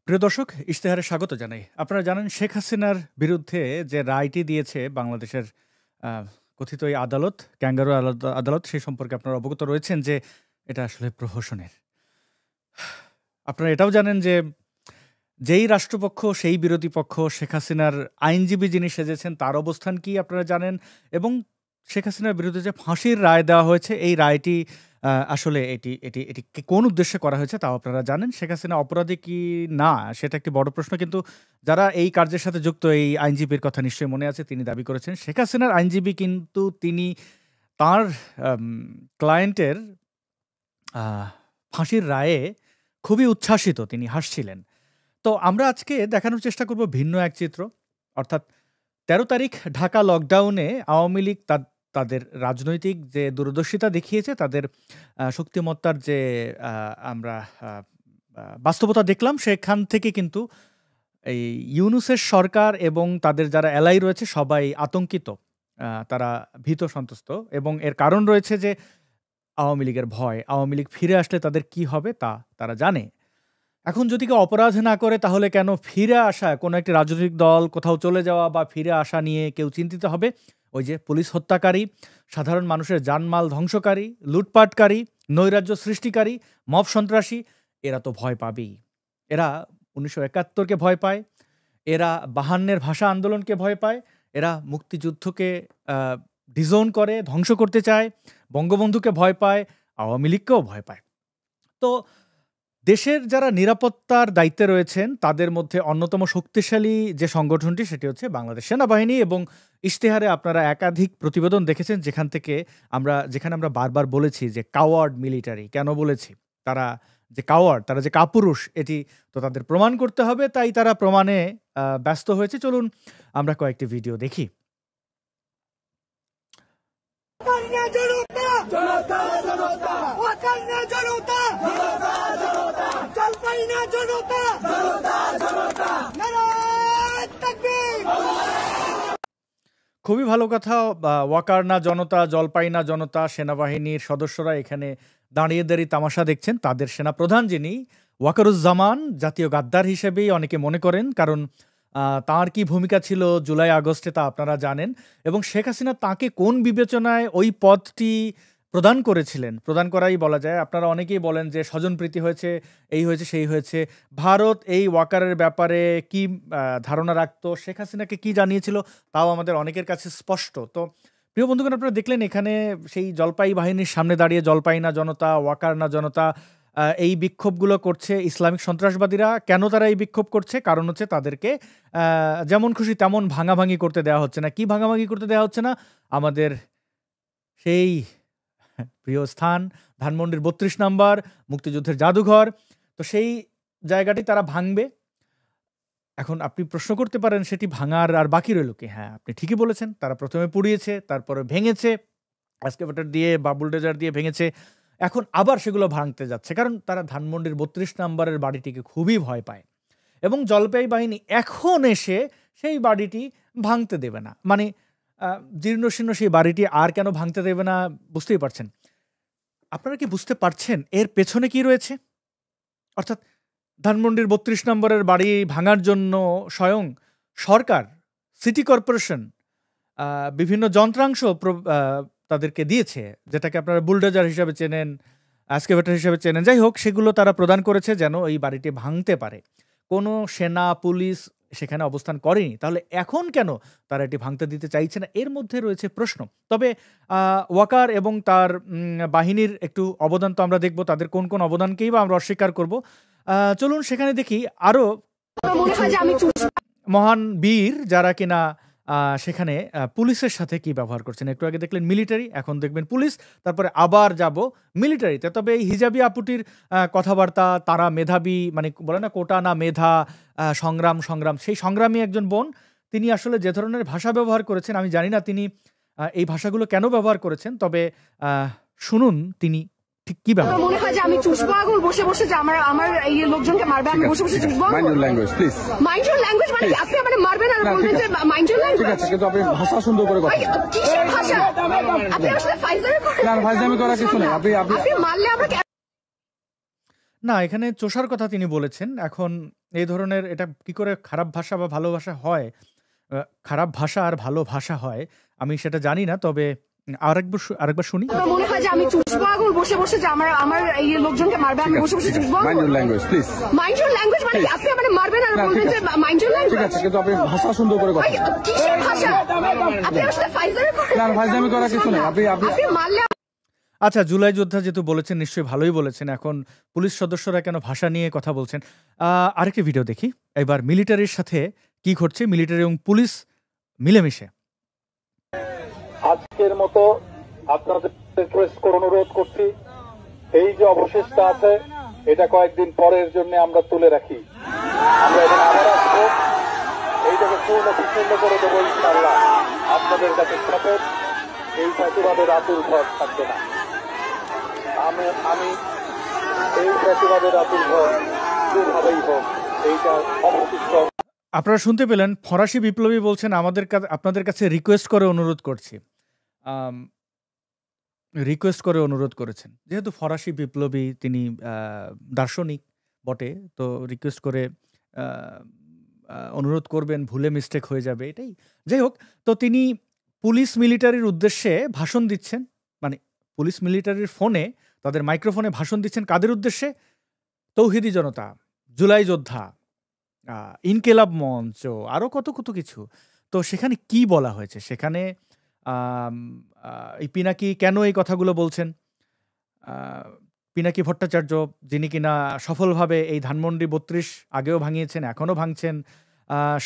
প্রিয় দর্শক, ইশতেহারে স্বাগত জানাই। আপনারা জানেন শেখ হাসিনার বিরুদ্ধে যে রায়টি দিয়েছে বাংলাদেশের কথিত এই আদালত, ক্যাঙ্গারু আদালত, সেই সম্পর্কে আপনারা অবগত রয়েছেন যে এটা আসলে প্রহসনের। আপনারা এটাও জানেন যে যেই রাষ্ট্রপক্ষ সেই বিরোধী পক্ষ, শেখ হাসিনার আইনজীবী যিনি সেজেছেন তার অবস্থান কি আপনারা জানেন, এবং শেখ হাসিনার বিরুদ্ধে যে ফাঁসির রায় দেওয়া হয়েছে এই রায়টি আসলে এটি এটি এটি কোন উদ্দেশ্যে করা হয়েছে তাও আপনারা জানেন। শেখ হাসিনা অপরাধী কি না সেটা একটি বড় প্রশ্ন, কিন্তু যারা এই কার্যের সাথে যুক্ত, এই আইনজীবীর কথা নিশ্চয়ই মনে আছে, তিনি দাবি করেছেন শেখ হাসিনার আইনজীবী কিন্তু তিনি তার ক্লায়েন্টের ফাঁসির রায়ে খুবই উচ্ছ্বাসিত, তিনি হাসছিলেন। তো আমরা আজকে দেখানোর চেষ্টা করব ভিন্ন এক চিত্র, অর্থাৎ ১৩ তারিখ ঢাকা লকডাউনে আওয়ামী লীগ তাদের রাজনৈতিক যে দূরদর্শিতা দেখিয়েছে, তাদের শক্তিমত্তার যে আমরা বাস্তবতা দেখলাম, সেখান থেকে কিন্তু এই ইউনূসের সরকার এবং তাদের যারা এলাই রয়েছে সবাই আতঙ্কিত, তারা ভীত সন্ত্রস্ত, এবং এর কারণ রয়েছে যে আওয়ামী লীগের ভয়। আওয়ামী লীগ ফিরে আসলে তাদের কি হবে তা তারা জানে। এখন যদি কেউ অপরাধ না করে তাহলে কেন ফিরে আসা, কোনো একটি রাজনৈতিক দল কোথাও চলে যাওয়া বা ফিরে আসা নিয়ে কেউ চিন্তিত হবে? ওই যে পুলিশ হত্যাকারী, সাধারণ মানুষের জানমাল ধ্বংসকারী, লুটপাটকারী, নৈরাজ্য সৃষ্টিকারী, মব সন্ত্রাসী, এরা তো ভয় পাবেই। এরা ১৯৭১-কে ভয় পায়, এরা ৫২-এর ভাষা আন্দোলনকে ভয় পায়, এরা মুক্তিযুদ্ধকে ডিজোন করে ধ্বংস করতে চায়, বঙ্গবন্ধুকে ভয় পায়, আওয়ামী লীগকেও ভয় পায়। তো দেশের যারা নিরাপত্তার দায়িত্বে রয়েছেন তাদের মধ্যে অন্যতম শক্তিশালী যে সংগঠনটি সেটি হচ্ছে বাংলাদেশ সেনাবাহিনী, এবং ইশতেহারে আপনারা একাধিক প্রতিবেদন দেখেছেন যেখানে আমরা বারবার বলেছি যে কাওয়ার্ড মিলিটারি। কেন বলেছি? তারা যে কাওয়ার্ড, তারা যে কাপুরুষ, এটি তো তাদের প্রমাণ করতে হবে, তাই তারা প্রমাণে ব্যস্ত হয়েছে। চলুন আমরা কয়েকটি ভিডিও দেখি। খুবই ভালো কথা। ওয়াকার না জনতা, জলপাই না জনতা, সেনাবাহিনীর সদস্যরা এখানে দাঁড়িয়ে দাঁড়িয়ে তামাশা দেখছেন। তাদের সেনাপ্রধান যিনি ওয়াকারুজ্জামান, জাতীয় গাদ্দার হিসেবেই অনেকে মনে করেন, কারণ তার কি ভূমিকা ছিল জুলাই আগস্টে তা আপনারা জানেন, এবং শেখ হাসিনা তাকে কোন বিবেচনায় ওই পদটি প্রদান করেছিলেন, প্রদান করাই বলা যায়। আপনারা অনেকেই বলেন যে স্বজনপ্রীতি হয়েছে, এই হয়েছে, সেই হয়েছে। ভারত এই ওয়াকারের ব্যাপারে কি ধারণা রাখতো, শেখ হাসিনাকে কি জানিয়েছিল, তাও আমাদের অনেকের কাছে স্পষ্ট। তো প্রিয় বন্ধুগণ, আপনারা দেখলেন এখানে সেই জলপাই বাহিনীর সামনে দাঁড়িয়ে জলপাই না জনতা, ওয়াকার না জনতা, এই বিক্ষোভগুলো করছে ইসলামিক সন্ত্রাসবাদীরা। কেন তারা এই বিক্ষোভ করছে? কারণ হচ্ছে তাদেরকে যেমন খুশি তেমন ভাঙাভাঙি করতে দেওয়া হচ্ছে না। কি ভাঙাভাঙি করতে দেওয়া হচ্ছে না? আমাদের সেই প্রিয় স্থান ধানমন্ডির ৩২ নম্বর মুক্তিযুদ্ধের জাদুঘর, তো সেই জায়গাটি তারা ভাঙবে। এখন আপনি প্রশ্ন করতে পারেন সেটি ভাঙার আর বাকি রইল কি? হ্যাঁ, আপনি ঠিকই বলেছেন, তারা প্রথমে পুড়িয়েছে, তারপরে ভেঙেছে, এক্সকাভেটর দিয়ে বা বুলডোজার দিয়ে ভেঙেছে, এখন আবার সেগুলো ভাঙতে যাচ্ছে, কারণ তারা ধানমন্ডির ৩২ নম্বরের বাড়িটিকে খুবই ভয় পায়, এবং জলপাই বাহিনী এখন এসে সেই বাড়িটি ভাঙতে দেবে না। মানে জীর্ণশীর্ণ সেই বাড়িটি আর কেন ভাঙতে দেবে না বুঝতেই পারছেন। আপনারা কি বুঝতে পারছেন এর পেছনে কি রয়েছে? অর্থাৎ ধানমন্ডির ৩২ নম্বরের বাড়ি ভাঙার জন্য স্বয়ং সরকার, সিটি কর্পোরেশন বিভিন্ন যন্ত্রাংশ তাদেরকে দিয়েছে, যেটাকে আপনারা বুলডোজার হিসাবে চেনেন, এক্সকাভেটর হিসাবে চেনেন, যাই হোক, সেগুলো তারা প্রদান করেছে যেন এই বাড়িটি ভাঙতে পারে। কোনো সেনা পুলিশ সেখানে অবস্থান করেনি, তাহলে এখন কেন তারা এটি ভাঙতে দিতে চাইছে না? এর মধ্যে রয়েছে প্রশ্ন। তবে ওয়াকার এবং তার বাহিনীর একটু অবদান তো আমরা দেখব, তাদের কোন কোন অবদানকেই বা আমরা অস্বীকার করব। চলুন সেখানে দেখি আরো মহান বীর যারা কিনা সেখানে পুলিশের সাথে কি ব্যবহার করছেন। একটু আগে দেখলেন মিলিটারি, এখন দেখবেন পুলিশ, তারপরে আবার যাব মিলিটারিতে। তবে এই হিজাবি আপুটির কথাবার্তা, তারা মেধাবী, মানে বলে না কোটা না মেধা, সংগ্রাম সংগ্রাম, সেই সংগ্রামী একজন বোন। তিনি আসলে যে ধরনের ভাষা ব্যবহার করেছেন, আমি জানি না তিনি এই ভাষাগুলো কেন ব্যবহার করেছেন, তবে শুনুন তিনি ঠিক কি ব্যবহার। মনে হয় যে আমি চুষবো আগুন বসে বসে, যে আমার আমার এই লোকজনকে মারবে, আমি বসে বসে চুষবো। Mind your language please. Mind your language মানে কি? আপনি আমাকে মারবেন আর বলবেন যে মাইন্ড ইউর ল্যাঙ্গুয়েজ? ঠিক আছে, কিন্তু আপনি ভাষা সুন্দর করে কথা বলুন। কিসের ভাষা? আপনি আসলে ফাইজারি করেন। না, ফাইজলামি করার কিছু নেই। আপনি মারলে আমরা না, এখানে চোষার কথা তিনি বলেছেন। এখন এই ধরনের এটা কি করে খারাপ ভাষা বা ভালো ভাষা হয়, খারাপ ভাষা আর ভালো ভাষা হয় আমি সেটা জানি না, তবে আরেকবার শুনি। মনে হয় যে আমি চুষবো আগুন বসে বসে, যে আমার আমার এই লোকজনকে মারবে, আমি বসে বসে চুষবো। Mind your language please. Mind your language মানে কি? আপনি আমাকে মারবেন আর বলবেন যে মাইন্ড ইউর ল্যাঙ্গুয়েজ? ঠিক আছে, কিন্তু আপনি ভাষা সুন্দর করে কথা বলুন। কিসের ভাষা? আপনি আসলে ফাইজারি করেন। না, ফাইজলামি করার কিছু নেই। আপনি মারলে আচ্ছা, জুলাই যোদ্ধা যেহেতু বলেছেন, নিশ্চয়ই ভালোই বলেছেন। এখন পুলিশ সদস্যরা কেন ভাষা নিয়ে কথা বলছেন? আরেকটি ভিডিও দেখি। এবার মিলিটারির সাথে কি ঘটছে, মিলিটারি এবং পুলিশ মিলেমিশে। আজকের মতো আপনাদের রিকোয়েস্ট করে অনুরোধ করছি, এই যে অবশিষ্ট আছে এটা কয়েকদিন পরের জন্য আমরা তুলে রাখি। আমরা এখানে আবার আসবো, এইটাকে পূর্ণ বিচ্ছিন্ন করে দেবো ইনশাআল্লাহ। আপনাদের কাছে শপথ, এই ফ্যাসিবাদের আতুল ঘর থাকবে না। আমি এই ফ্যাসিবাদের আতুল ঘর যেভাবেই হোক এইটা অবশিষ্ট। আপনারা শুনতে পেলেন, ফরাসি বিপ্লবী বলছেন আপনাদের কাছে রিকোয়েস্ট করে অনুরোধ করছি। রিকোয়েস্ট করে অনুরোধ করেছেন, যেহেতু ফরাসি বিপ্লবী, তিনি দার্শনিক বটে, তো রিকোয়েস্ট করে অনুরোধ করবেন, ভুলে মিস্টেক হয়ে যাবে, এটাই। যাই হোক, তো তিনি পুলিশ মিলিটারির উদ্দেশ্যে ভাষণ দিচ্ছেন, মানে পুলিশ মিলিটারির ফোনে, তাদের মাইক্রোফোনে ভাষণ দিচ্ছেন কাদের উদ্দেশ্যে? তৌহিদি জনতা, জুলাই যোদ্ধা, ইনকেলাব মঞ্চ, আরও কত কত কিছু। তো সেখানে কি বলা হয়েছে? সেখানে এই পিনাকি কেন এই কথাগুলো বলছেন? পিনাকি ভট্টাচার্য, যিনি কিনা সফলভাবে এই ধানমন্ডি ৩২ আগেও ভাঙিয়েছেন, এখনও ভাঙছেন,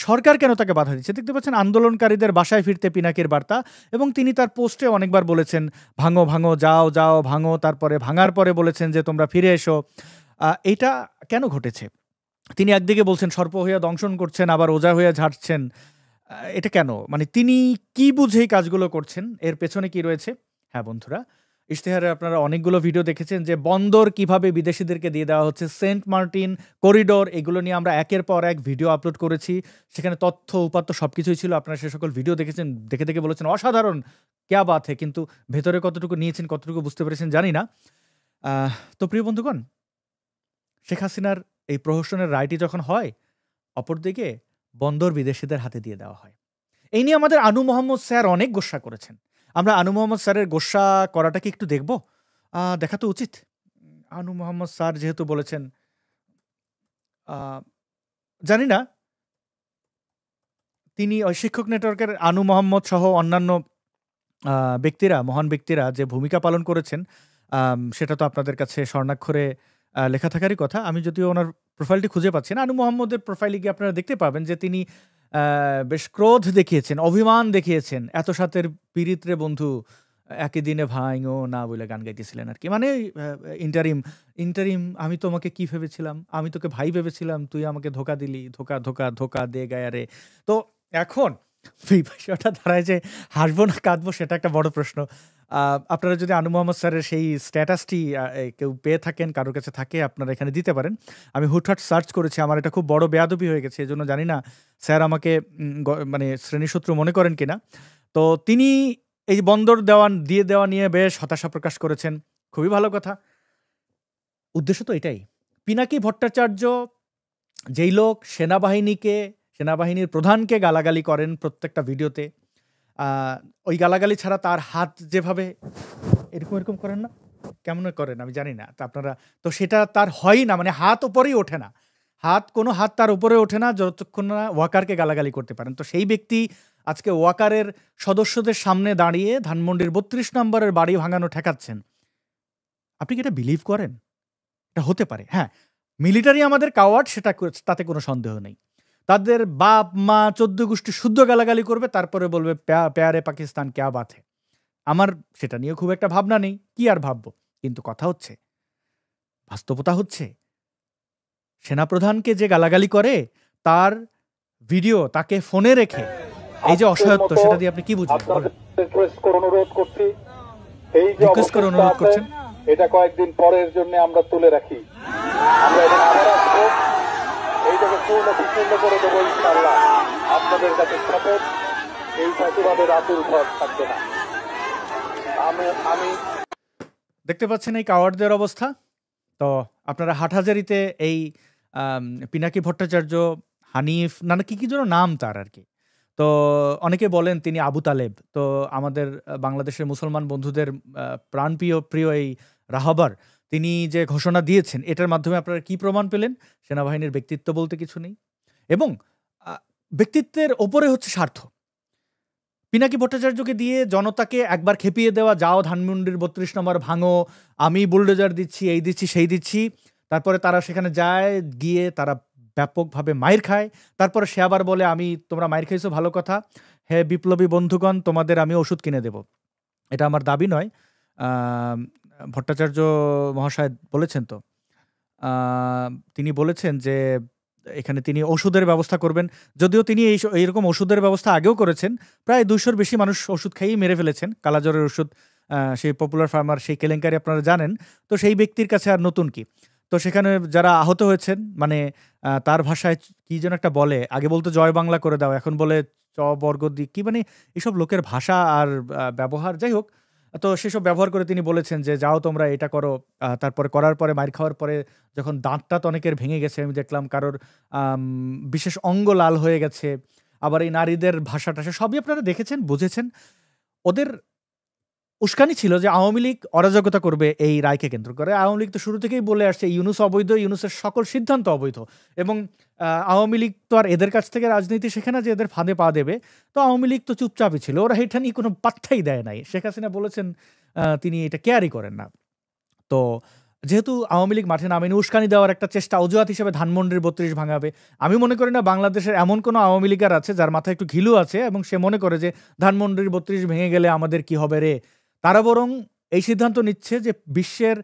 সরকার কেন তাকে বাধা দিচ্ছে? দেখতে পাচ্ছেন আন্দোলনকারীদের বাসায় ফিরতে পিনাকির বার্তা, এবং তিনি তার পোস্টে অনেকবার বলেছেন ভাঙো ভাঙো, যাও যাও ভাঙো, তারপরে ভাঙার পরে বলেছেন যে তোমরা ফিরে এসো। এটা কেন ঘটেছে? তিনি একদিকে বলছেন সর্প হইয়া দংশন করছেন, আবার ওজা হইয়া ঝাড়ছেন। এটা কেন? মানে তিনি কি বুঝেই কাজগুলো করছেন? এর পেছনে কি রয়েছে? হ্যাঁ বন্ধুরা, ইশতেহারে আপনারা অনেকগুলো ভিডিও দেখেছেন যে বন্দর কিভাবে বিদেশিদেরকে দিয়ে দেওয়া হচ্ছে, সেন্ট মার্টিন করিডোর, এগুলো নিয়ে আমরা একের পর এক ভিডিও আপলোড করেছি। সেখানে তথ্য উপাত্ত সব কিছুই ছিল। আপনারা সে সকল ভিডিও দেখেছেন, দেখে দেখে বলেছেন অসাধারণ, ক্যা বাত হে। কিন্তু ভেতরে কতটুকু নিয়েছেন, কতটুকু বুঝতে পেরেছেন জানি না। তো প্রিয় বন্ধুগণ, শেখ হাসিনার এই প্রহসনের রায়টি যখন হয়, অপরদিকে বন্দর বিদেশিদের হাতে দিয়ে দেওয়া হয়। এই নিয়ে আমাদের আনু মোহাম্মদ স্যার অনেক গোস্বা করেছেন। আমরা আনু মোহাম্মদ স্যারের গোস্বা করাটা কি একটু দেখব? দেখা তো উচিত। আনু মোহাম্মদ স্যার যেহেতু বলেছেন, জানি না তিনি ওই শিক্ষক নেটওয়ার্কের আনু মোহাম্মদ সহ অন্যান্য ব্যক্তিরা, মহান ব্যক্তিরা যে ভূমিকা পালন করেছেন, সেটা তো আপনাদের কাছে স্বর্ণাক্ষরে লেখা থাকারই কথা। আমি যদিও ওনার প্রোফাইলটি খুঁজে পাচ্ছি না। আনু মোহাম্মদের প্রোফাইলে গিয়ে আপনারা দেখতে পাবেন যে তিনি বেশ ক্রোধ দেখিয়েছেন, অভিমান দেখিয়েছেন। এত সাতের পীড়িতরে বন্ধু একই দিনে ভাইঙো না বলে গান গাইতেছিলেন আর কি। মানে ইন্টারিম আমি তোমাকে কি ভেবেছিলাম, আমি তোকে ভাই ভেবেছিলাম, তুই আমাকে ধোকা দিলি, ধোকা ধোকা ধোকা দে গায়ারে। তো এখন এই বিষয়টা দাঁড়ায় যে হাসবো না কাঁদবো, সেটা একটা বড় প্রশ্ন। আপনারা যদি আনু মোহাম্মদ স্যারের সেই স্ট্যাটাসটি কেউ পেয়ে থাকেন, কারোর কাছে থাকে, আপনারা এখানে দিতে পারেন। আমি হুটহাট সার্চ করেছি, আমার এটা খুব বড় বেয়াদবি হয়ে গেছে, এজন্য জানি না স্যার আমাকে মানে শ্রেণীশত্রু মনে করেন কিনা। তো তিনি এই বন্দর দিয়ে দেওয়া নিয়ে বেশ হতাশা প্রকাশ করেছেন। খুবই ভালো কথা। উদ্দেশ্য তো এটাই। পিনাকি ভট্টাচার্য, যেই লোক সেনাবাহিনীর প্রধানকে গালাগালি করেন প্রত্যেকটা ভিডিওতে, ওই গালাগালি ছাড়া তার হাত যেভাবে এরকম করেন না, কেমন করেন আমি জানি না, তা আপনারা তো সেটা তার হয়ই না, মানে হাত উপরেই ওঠে না, কোনো হাত তার উপরে ওঠে না যতক্ষণ না ওয়াকারকে গালাগালি করতে পারেন। তো সেই ব্যক্তি আজকে ওয়াকারের সদস্যদের সামনে দাঁড়িয়ে ধানমন্ডির ৩২ নম্বরের বাড়ি ভাঙানো ঠেকাচ্ছেন। আপনি কি এটা বিলিভ করেন? এটা হতে পারে? হ্যাঁ, মিলিটারি আমাদের কাওয়ার্ড, সেটা তাতে কোনো সন্দেহ নেই। তাদের বাপ মা 14 গোষ্ঠী শুদ্ধ গালাগালি করবে, তারপরে বলবে প্যারে পাকিস্তান ক্যা বাত হে। আমার সেটা নিয়ে খুব একটা ভাবনা নেই, কি আর ভাববো। কিন্তু কথা হচ্ছে, বাস্তবতা হচ্ছে, সেনাপ্রধানকে যে গালাগালি করে তার ভিডিও তাকে ফোনে রেখে এই যে অসহায়ত্ব, সেটা দিয়ে আপনি কি বুঝবেন? আপনাদের রিকোয়েস্ট করে অনুরোধ করছি, এই যে রিকোয়েস্ট করে অবস্থা অনুরোধ আছে করছেন? এটা কয়েকদিন পরের জন্য আমরা তুলে রাখি। আমরা এখানে আবার আসবো, এইটাকে পূর্ণ বিপূর্ণ করে দেবো ইনশাআল্লাহ। আপনাদের কাছে শপথ, এই ফাঁসিবাদের আতুল ঘর থাকবে না। আমি দেখতে পাচ্ছেন এই কাওয়ার্ডদের অবস্থা। তো আপনারা হাটহাজারিতে এই পিনাকি ভট্টাচার্য, হানিফ, নানা কি যেন নাম তার আর কি, তো অনেকে বলেন তিনি আবু তালেব। তো আমাদের বাংলাদেশের মুসলমান বন্ধুদের প্রিয় এই রাহাবার, তিনি যে ঘোষণা দিয়েছেন, এটার মাধ্যমে আপনারা কি প্রমাণ পেলেন? সেনাবাহিনীর ব্যক্তিত্ব বলতে কিছু নেই, এবং ব্যক্তিত্বের ওপরে হচ্ছে স্বার্থ। পিনাকি ভট্টাচার্যকে দিয়ে জনতাকে একবার খেপিয়ে দেওয়া, যাও ধানমন্ডির 32 নম্বর ভাঙো, আমি বুলডোজার দিচ্ছি, এই দিচ্ছি, সেই দিচ্ছি। তারপরে তারা সেখানে যায়, গিয়ে তারা ব্যাপকভাবে মাইর খায়। তারপরে সে আবার বলে, তোমরা মাইর খাইছো ভালো কথা, হে বিপ্লবী বন্ধুগণ, তোমাদের আমি ওষুধ কিনে দেব। এটা আমার দাবি নয়, ভট্টাচার্য মহাশয় বলেছেন। তো তিনি বলেছেন যে এখানে তিনি ওষুধের ব্যবস্থা করবেন, যদিও তিনি এইরকম ওষুধের ব্যবস্থা আগেও করেছেন। প্রায় 200-র বেশি মানুষ ওষুধ খাইয়েই মেরে ফেলেছেন, কালাজ্বরের ওষুধ, সেই পপুলার ফার্মার, সেই কেলেঙ্কারি আপনারা জানেন। তো সেই ব্যক্তির কাছে আর নতুন কি? তো সেখানে যারা আহত হয়েছেন, মানে তার ভাষায় কি যেন একটা বলে, আগে বলতো জয় বাংলা করে দাও, এখন বলে চ বর্গ দি, কি মানে এইসব লোকের ভাষা আর ব্যবহার, যাই হোক। তো সেসব ব্যবহার করে তিনি বলেছেন যে যাও তোমরা এটা করো। তারপরে করার পরে, মাইর খাওয়ার পরে যখন দাঁতটা তো অনেকের ভেঙে গেছে, আমি দেখলাম কারোর বিশেষ অঙ্গ লাল হয়ে গেছে। আবার এই নারীদের ভাষাটা সবই আপনারা দেখেছেন, বুঝেছেন। ওদের উস্কানি ছিল যে আওয়ামী লীগ অরাজকতা করবে এই রায়কে কেন্দ্র করে। আওয়ামী লীগ তো শুরু থেকেই বলে আসছে ইউনূস অবৈধ, ইউনূসের সকল সিদ্ধান্ত অবৈধ, এবং আওয়ামী লীগ তো আর এদের কাছ থেকে রাজনীতি শেখে না যে এদের ফাঁদে পা দেবে। তো আওয়ামী লীগ তো চুপচাপই ছিল, ওরা এটা নিয়ে কোনো পাত্তাই দেয় নাই। শেখ হাসিনা বলেছেন তিনি এটা কেয়ারই করেন না। তো যেহেতু আওয়ামী লীগ মাঠে নামেনি, উস্কানি দেওয়ার একটা চেষ্টা, অজুহাত হিসেবে ধানমন্ডির 32 ভাঙাবে। আমি মনে করি না বাংলাদেশের এমন কোনো আওয়ামী লীগার আছে যার মাথায় একটু ঘিলু আছে এবং সে মনে করে যে ধানমন্ডির 32 ভেঙে গেলে আমাদের কি হবে রে। তারা বরং এই সিদ্ধান্ত নিচ্ছে যে বিশ্বের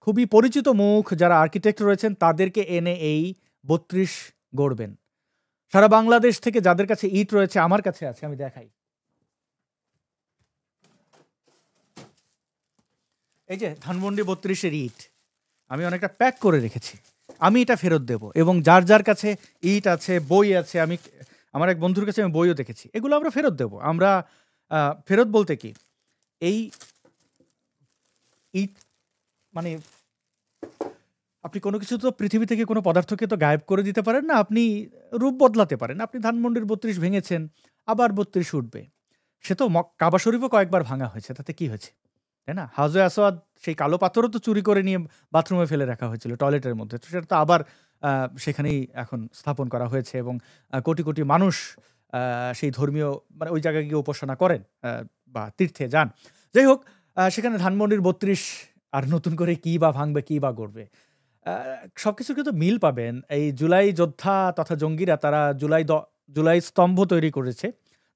খুবই পরিচিত মুখ যারা আর্কিটেক্ট রয়েছেন তাদেরকে এনে এই 32 গড়বেন। সারা বাংলাদেশ থেকে যাদের কাছে ইট রয়েছে, আমার কাছে আছে, আমি দেখাই। এই যে ধানমন্ডি 32-এর ইট আমি অনেকটা প্যাক করে রেখেছি, আমি এটা ফেরত দেব। এবং যার যার কাছে ইট আছে, বই আছে, আমি আমার এক বন্ধুর কাছে আমি বইও দেখেছি, এগুলো আমরা ফেরত দেব। আমরা ফেরত বলতে কি, এই ইট মানে আপনি কোনো কিছু তো পৃথিবী থেকে কোনো পদার্থকে তো গায়েব করে দিতে পারেন না, আপনি রূপ বদলাতে পারেন। আপনি ধানমন্ডির 32 ভেঙেছেন, আবার 32 উঠবে। সে তো কাবা শরীফও কয়েকবার ভাঙা হয়েছে, তাতে কি হয়েছে, তাই না? হাজে আসওয়াদ সেই কালো পাথরও তো চুরি করে নিয়ে বাথরুমে ফেলে রাখা হয়েছিল, টয়লেটের মধ্যে। তো সেটা তো আবার সেখানেই এখন স্থাপন করা হয়েছে, এবং কোটি কোটি মানুষ সেই ধর্মীয় মানে ওই জায়গায় গিয়ে উপাসনা করেন বা তীর্থে যান। যাই হোক, সেখানে ধানমন্ডির 32 আর নতুন করে কী বা ভাঙবে, কী বা গড়বে, সব কিছুর কিন্তু মিল পাবেন। এই জুলাই যোদ্ধা তথা জঙ্গিরা তারা জুলাই স্তম্ভ তৈরি করেছে,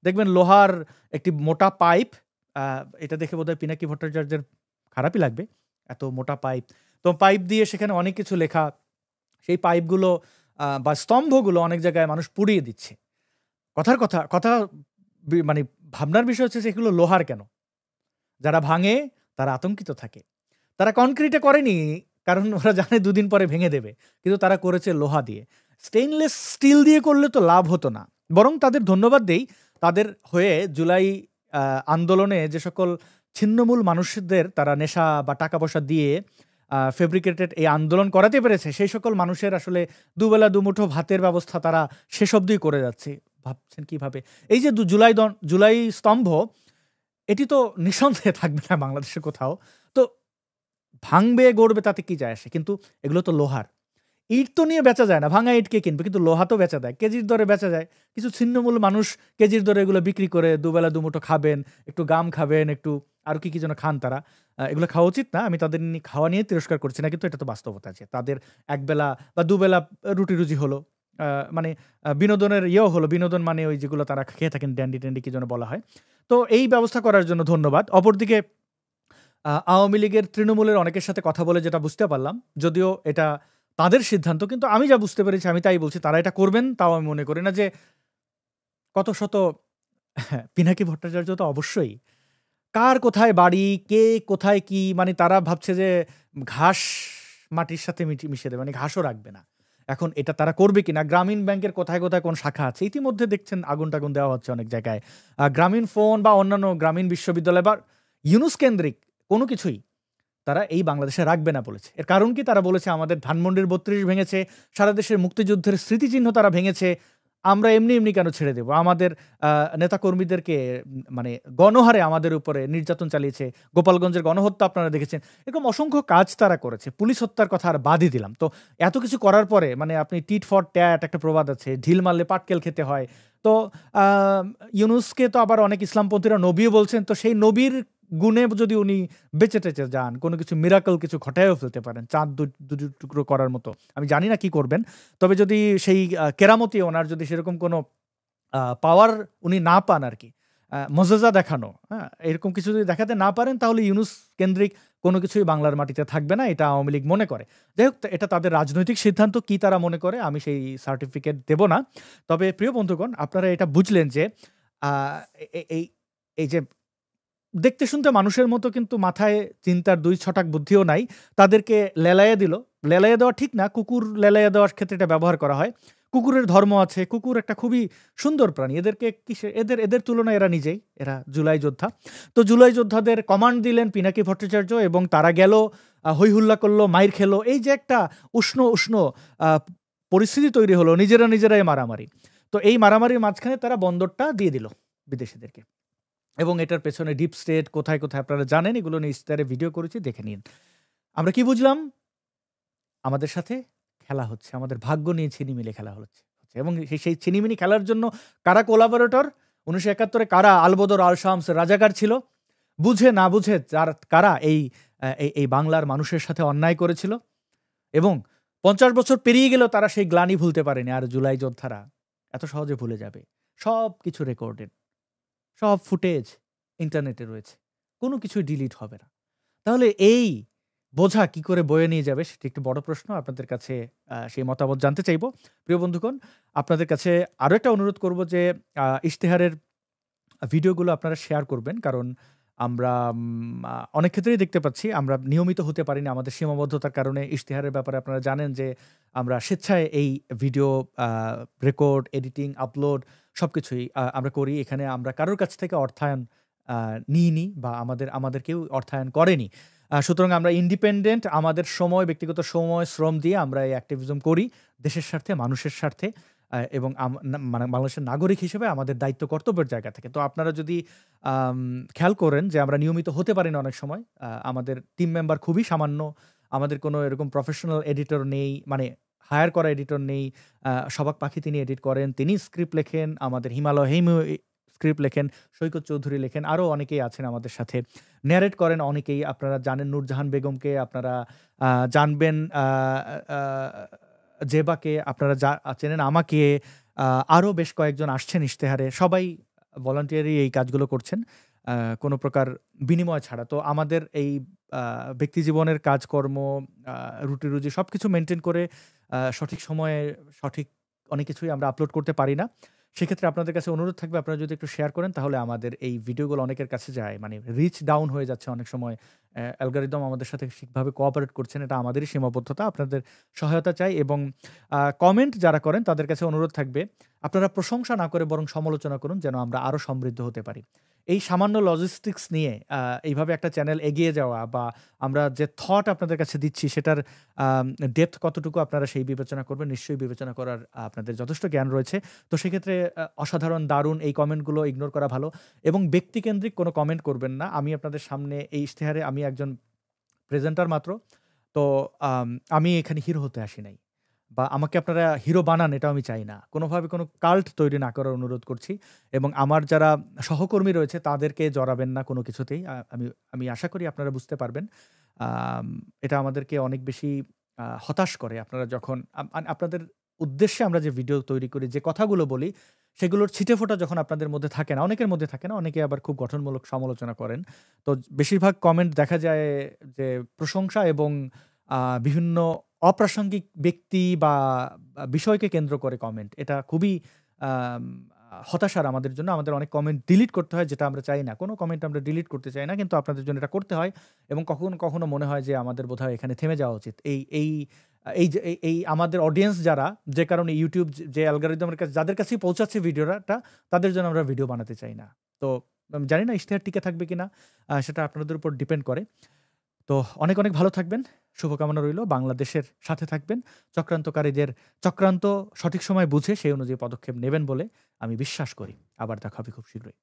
দেখবেন লোহার একটি মোটা পাইপ, এটা দেখে বোধহয় পিনাকি ভট্টাচার্যের খারাপই লাগবে, এত মোটা পাইপ। তো পাইপ দিয়ে সেখানে অনেক কিছু লেখা, সেই পাইপগুলো বা স্তম্ভগুলো অনেক জায়গায় মানুষ পুড়িয়ে দিচ্ছে। কথা মানে ভাবনার বিষয় হচ্ছে যে এগুলো লোহার কেন? যারা ভাঙে তারা আতঙ্কিত থাকে। তারা কনক্রিটে করেনি, কারণ ওরা জানে 2 দিন পরে ভেঙে দেবে, কিন্তু তারা করেছে লোহা দিয়ে। স্টেইনলেস স্টিল দিয়ে করলে তো লাভ হতো না। বরং তাদের ধন্যবাদ দেই, তাদের হয়ে জুলাই আন্দোলনে যে সকল ছিন্নমূল মানুষদের তারা নেশা বা টাকা পয়সা দিয়ে ফেব্রিকেটেড এই আন্দোলন করাতে পেরেছে, সেই সকল মানুষের আসলে দুবেলা দুমুঠো ভাতের ব্যবস্থা তারা শেষ অবধি করে যাচ্ছে। ভাবছেন কিভাবে? এই যে জুলাই স্তম্ভ, এটি তো নিঃসন্দেহে থাকবে না বাংলাদেশে কোথাও। তো ভাঙবে গড়বে তাতে কি যায় আসে, কিন্তু এগুলো তো লোহার। ইট তো নিয়ে বেচা যায় না, ভাঙা ইট কে কিনবে, কিন্তু লোহা তো বেচা দেয়, কেজির দরে বেচা যায়। কিছু ছিন্নমূল মানুষ কেজির দরে এগুলো বিক্রি করে দুবেলা দুমুঠো খাবেন, একটু গাম খাবেন, একটু আর কি যেন খান তারা। এগুলো খাওয়া উচিত না, আমি তাদের খাওয়া নিয়ে তিরস্কার করছি না, কিন্তু এটা তো বাস্তবতা আছে। তাদের একবেলা বা দুবেলা রুটি রুজি হলো, মানে বিনোদনের ইয়েও হলো, বিনোদন মানে ওই যেগুলো তারা খেয়ে থাকেন ড্যান্ডি কি যেন বলা হয়। তো এই ব্যবস্থা করার জন্য ধন্যবাদ। অপরদিকে আওয়ামী লীগের তৃণমূলের অনেকের সাথে কথা বলে যেটা বুঝতে পারলাম, যদিও এটা তাদের সিদ্ধান্ত, কিন্তু আমি যা বুঝতে পেরেছি আমি তাই বলছি, তারা এটা করবেন তাও আমি মনে করি না। যে কত শত পিনাকি ভট্টাচার্য তো অবশ্যই, কার কোথায় বাড়ি, কে কোথায় কি, মানে তারা ভাবছে যে ঘাস মাটির সাথে মিশে দেবে, মানে ঘাসও রাখবে না। এখন এটা তারা করবে কিনা, গ্রামীণ ব্যাংকের কোথায় কোথায় কোন শাখা আছে ইতিমধ্যে দেখছেন আগুন টাগুন দেওয়া হচ্ছে অনেক জায়গায়। গ্রামীণ ফোন বা অন্যান্য গ্রামীণ বিশ্ববিদ্যালয় বা ইউনুস কেন্দ্রিক কোনো কিছুই তারা এই বাংলাদেশে রাখবে না বলেছে। এর কারণ কি? তারা বলেছে আমাদের ধানমন্ডির ৩২ ভেঙেছে, সারা দেশের মুক্তিযুদ্ধের স্মৃতিচিহ্ন তারা ভেঙেছে, আমরা এমনি এমনি কেন ছেড়ে দেব? আমাদের নেতাকর্মীদেরকে মানে গণহারে আমাদের উপরে নির্যাতন চালিয়েছে, গোপালগঞ্জের গণহত্যা আপনারা দেখেছেন, এরকম অসংখ্য কাজ তারা করেছে। পুলিশ হত্যার কথা আর বাদই দিলাম। তো এত কিছু করার পরে মানে আপনি টিট ফর ট্যাট একটা প্রবাদ আছে, ঢিল মারলে পাটকেল খেতে হয়। তো ইউনুসকে তো আবার অনেক ইসলামপন্থীরা নবীও বলছেন, তো সেই নবীর গুণে যদি উনি বেঁচে টেচে যান, কোনো কিছু মিরাকল কিছু ঘটায়ও ফেলতে পারেন, চাঁদ দুটো টুকরো করার মতো। আমি জানি না কি করবেন, তবে যদি সেই কেরামতি ওনার যদি সেরকম কোনো পাওয়ার উনি না পান আর কি, মজেজা দেখানো, হ্যাঁ, এরকম কিছু যদি দেখাতে না পারেন, তাহলে ইউনুস কেন্দ্রিক কোনো কিছুই বাংলার মাটিতে থাকবে না, এটা আওয়ামী লীগ মনে করে। যাই হোক, এটা তাদের রাজনৈতিক সিদ্ধান্ত, কি তারা মনে করে আমি সেই সার্টিফিকেট দেব না। তবে প্রিয় বন্ধুগণ, আপনারা এটা বুঝলেন যে এই এই যে দেখতে শুনতে মানুষের মতো কিন্তু মাথায় চিন্তার ২ ছটাক বুদ্ধিও নাই, তাদেরকে লেলাইয়া দিল। লেলাইয়া দেওয়া ঠিক না, কুকুর লেলাইয়া দেওয়ার ক্ষেত্রে এটা ব্যবহার করা হয়। কুকুরের ধর্ম আছে, কুকুর একটা খুবই সুন্দর প্রাণী, এদেরকে এদের তুলনায় এরা নিজেই, এরা জুলাই যোদ্ধা। তো জুলাই যোদ্ধাদের কমান্ড দিলেন পিনাকি ভট্টাচার্য এবং তারা গেল, হৈ হুল্লা করলো, মাইর খেলো, এই যে একটা উষ্ণ পরিস্থিতি তৈরি হলো, নিজেরাই মারামারি। তো এই মারামারির মাঝখানে তারা বন্দরটা দিয়ে দিল বিদেশিদেরকে, এবং এটার পেছনে ডিপ স্টেট কোথায় কোথায় আপনারা জানেন, এগুলো নিয়ে ইস্তারে ভিডিও করেছি, দেখে নিন। আমরা কি বুঝলাম? আমাদের সাথে খেলা হচ্ছে, আমাদের ভাগ্য নিয়ে ছিনিমিনি খেলা হচ্ছে, এবং সেই ছিনিমিনি খেলার জন্য কারা কোলাবোরেটর? 1971-এ কারা আলবদর আল শামস রাজাকার ছিল? বুঝে না বুঝে কারা এই বাংলার মানুষের সাথে অন্যায় করেছিল? এবং 50 বছর পেরিয়ে গেলেও তারা সেই গ্লানি ভুলতে পারেনি। আর জুলাই যোদ্ধারা এত সহজে ভুলে যাবে? সব কিছু রেকর্ডেড, সব ফুটেজ ইন্টারনেটে রয়েছে, কোনো কিছুই ডিলিট হবে না। তাহলে এই বোঝা কি করে বয়ে নিয়ে যাবে, সেটি একটু বড় প্রশ্ন। আপনাদের কাছে সেই মতামত জানতে চাইব। প্রিয় বন্ধুগণ, আপনাদের কাছে আরও একটা অনুরোধ করব যে ইশতেহারের ভিডিওগুলো আপনারা শেয়ার করবেন, কারণ আমরা অনেক ক্ষেত্রেই দেখতে পাচ্ছি আমরা নিয়মিত হতে পারি না, আমাদের সীমাবদ্ধতার কারণে। ইশতেহারের ব্যাপারে আপনারা জানেন যে আমরা স্বেচ্ছায় এই ভিডিও রেকর্ড, এডিটিং, আপলোড সবকিছুই আমরা করি। এখানে আমরা কারোর কাছ থেকে অর্থায়ন নিইনি, বা আমাদের কেউ অর্থায়ন করেনি। সুতরাং আমরা ইন্ডিপেন্ডেন্ট, আমাদের সময়, ব্যক্তিগত সময়, শ্রম দিয়ে আমরা এই অ্যাক্টিভিজম করি দেশের স্বার্থে, মানুষের স্বার্থে, এবং মানে বাংলাদেশের নাগরিক হিসেবে আমাদের দায়িত্ব কর্তব্যের জায়গা থেকে। তো আপনারা যদি খেয়াল করেন যে আমরা নিয়মিত হতে পারি না অনেক সময়, আমাদের টিম মেম্বার খুবই সামান্য, আমাদের কোনো এরকম প্রফেশনাল এডিটর নেই, মানে হায়ার করা এডিটর নেই। সবাক পাখি তিনি এডিট করেন, তিনি স্ক্রিপ্ট লেখেন, আমাদের হিমালয় হেমু স্ক্রিপ্ট লেখেন, সৈকত চৌধুরী লেখেন, আরও অনেকেই আছেন আমাদের সাথে। ন্যারেট করেন অনেকেই, আপনারা জানেন নূরজাহান বেগমকে, আপনারা জানবেন জেবাকে, আপনারা চেনেন আমাকে, আরও বেশ কয়েকজন আসছেন ইশতেহারে, সবাই ভলান্টিয়ারি এই কাজগুলো করছেন কোনো প্রকার বিনিময় ছাড়া। তো আমাদের এই ব্যক্তি জীবনের কাজকর্ম, রুটি সব কিছু মেনটেন করে সঠিক সময়ে সঠিক অনেক কিছুই আমরা আপলোড করতে পারি না। সেক্ষেত্রে আপনাদের কাছে অনুরোধ থাকবে, আপনারা যদি একটু শেয়ার করেন, তাহলে আমাদের এই ভিডিওগুলো অনেকের কাছে যায়, মানে রিচ ডাউন হয়ে যাচ্ছে অনেক সময়। অ্যালগরিদম আমাদের সাথে ঠিকভাবে কোঅপারেট করছেন, এটা আমাদেরই সীমাবদ্ধতা, আপনাদের সহায়তা চাই। এবং কমেন্ট যারা করেন তাদের কাছে অনুরোধ থাকবে, আপনারা প্রশংসা না করে বরং সমালোচনা করুন, যেন আমরা আরও সমৃদ্ধ হতে পারি। এই সামান্য লজিস্টিক্স নিয়ে এইভাবে একটা চ্যানেল এগিয়ে যাওয়া, বা আমরা যে থট আপনাদের কাছে দিচ্ছি সেটার ডেপথ কতটুকু আপনারা সেই বিবেচনা করবেন, নিশ্চয়ই বিবেচনা করার আপনাদের যথেষ্ট জ্ঞান রয়েছে। তো সেক্ষেত্রে অসাধারণ, দারুণ এই কমেন্টগুলো ইগনোর করা ভালো, এবং ব্যক্তিকেন্দ্রিক কোনো কমেন্ট করবেন না। আমি আপনাদের সামনে এই ইশতেহারে আমি একজন প্রেজেন্টার মাত্র, তো আমি এখানে হিরো হতে আসি নাই, বা আমাকে আপনারা হিরো বানান এটাও আমি চাই না। কোনোভাবে কোনো কাল্ট তৈরি না করার অনুরোধ করছি, এবং আমার যারা সহকর্মী রয়েছে তাদেরকে জড়াবেন না কোনো কিছুতেই। আমি আশা করি আপনারা বুঝতে পারবেন। এটা আমাদেরকে অনেক বেশি হতাশ করে, আপনারা যখন আপনাদের উদ্দেশ্যে আমরা যে ভিডিও তৈরি করি, যে কথাগুলো বলি, সেগুলোর ছিটেফোঁটা যখন আপনাদের মধ্যে থাকে না, অনেকের মধ্যে থাকে না, অনেকে আবার খুব গঠনমূলক সমালোচনা করেন। তো বেশিরভাগ কমেন্ট দেখা যায় যে প্রশংসা এবং বিভিন্ন অপ্রাসঙ্গিক ব্যক্তি বা বিষয়কে কেন্দ্র করে কমেন্ট। এটা খুবই আম হতাশার আমাদের জন্য। আমাদের অনেক কমেন্ট ডিলিট করতে হয়, যেটা আমরা চাই না। কোনো কমেন্ট আমরা ডিলিট করতে চাই না, কিন্তু আপনাদের জন্য এটা করতে হয় এবং কখনো, কখনো মনে হয় যে আমাদের বোধহয় এখানে থেমে যাওয়া উচিত। এই আমাদের অডিয়েন্স যারা, যে কারণে ইউটিউব যে অ্যালগরিদমের কাছে যাদের কাছেই পৌঁছাচ্ছে ভিডিওটা, তাদের জন্য আমরা ভিডিও বানাতে চাই না। তো আমি জানি না ইশতেহার টিকে থাকবে কিনা, সেটা আপনাদের উপর ডিপেন্ড করে। তো অনেক, অনেক ভালো থাকবেন। শুভকামনা রইল। বাংলাদেশের সাথে থাকবেন। চক্রান্তকারীদের চক্রান্ত সঠিক সময় বুঝে সেই অনুযায়ী পদক্ষেপ নেবেন বলে আমি বিশ্বাস করি। আবার দেখা হবে খুব শীঘ্রই।